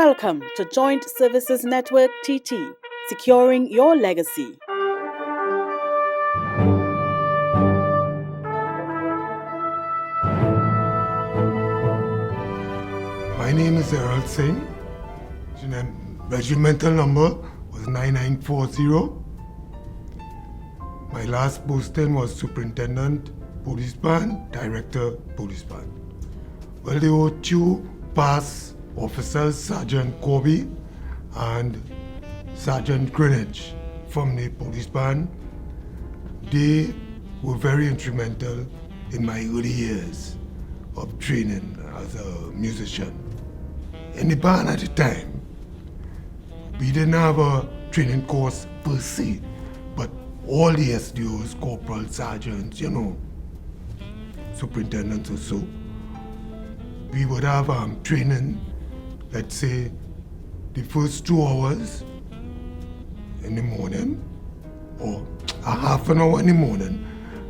Welcome to Joint Services Network TT, securing your legacy. My name is Errol Singh. Regimental number was 9940. My last posting was Superintendent Police Band, Director Police Band. Well, there were two past officers, Sergeant Corby and Sergeant Greenwich from the police band. They were very instrumental in my early years of training as a musician. In the band at the time, we didn't have a training course per se, but all the SDOs, corporals, sergeants, superintendents or so, we would have training, let's say, the first 2 hours in the morning, or a half an hour in the morning,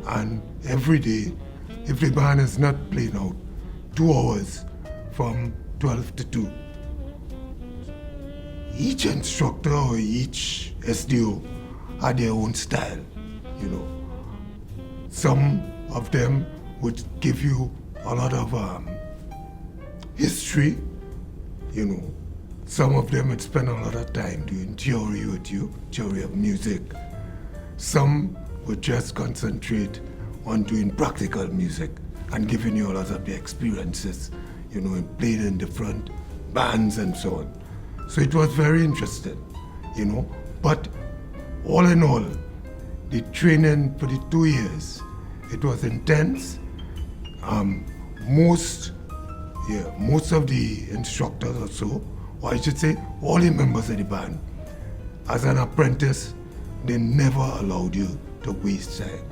and every day, if the band is not playing out, 2 hours from 12 to 2. Each instructor or each SDO had their own style, Some of them would give you a lot of history, Some of them would spend a lot of time doing theory with you, theory of music. Some would just concentrate on doing practical music and giving you a lot of the experiences, in playing in different bands and so on. So it was very interesting, But all in all, the training for the 2 years, it was intense. Most of the instructors or so, or I should say all the members of the band, as an apprentice, they never allowed you to waste time.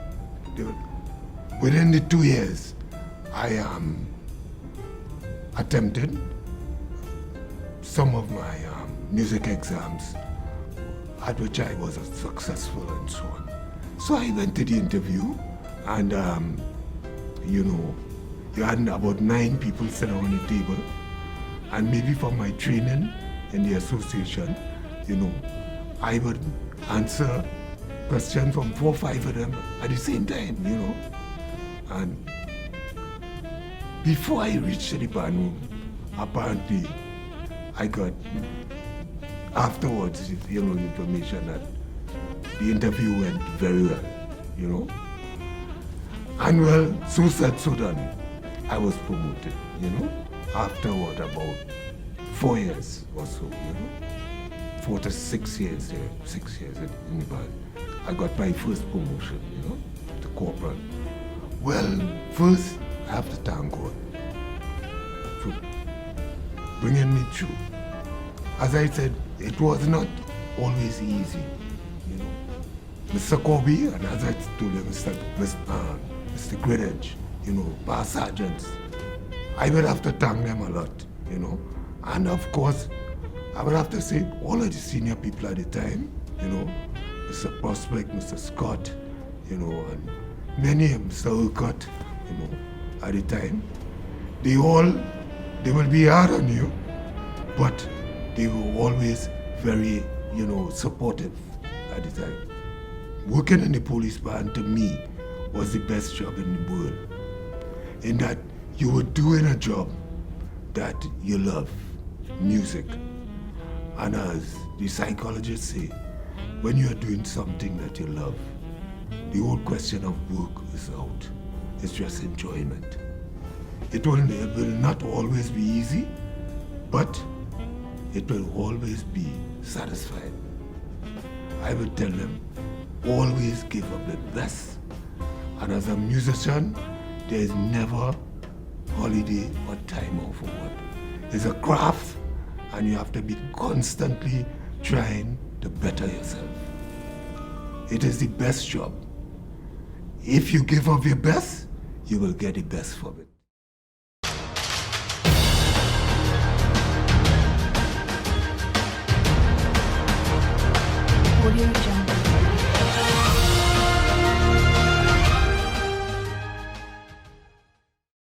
Within the 2 years, I attempted some of my music exams, at which I was successful and so on. So I went to the interview, and you had about 9 people sitting on the table, and maybe from my training in the association, I would answer questions from 4 or 5 of them at the same time, And before I reached the band room, apparently I got afterwards, information that the interview went very well, And well, so said, so done. I was promoted, afterward about 4 years or so, 4 to 6 years there, 6 years in the band. I got my first promotion, to corporal. Well, first I have to thank God for bringing me through. As I said, it was not always easy, Mr. Corby, and as I told you, Mr. Greenwich, past sergeants, I would have to thank them a lot, And of course, I would have to say all of the senior people at the time, Mr. Prospect, Mr. Scott, and many, Mr. Urquhart, at the time, they will be hard on you, but they were always very, supportive at the time. Working in the police band, to me, was the best job in the world. In that you were doing a job that you love, music. And as the psychologists say, when you are doing something that you love, the whole question of work is out. It's just enjoyment. It will not always be easy, but it will always be satisfying. I would tell them, always give up the best. And as a musician, there is never holiday or time off for what. It's a craft, and you have to be constantly trying to better yourself. It is the best job. If you give up your best, you will get the best from it.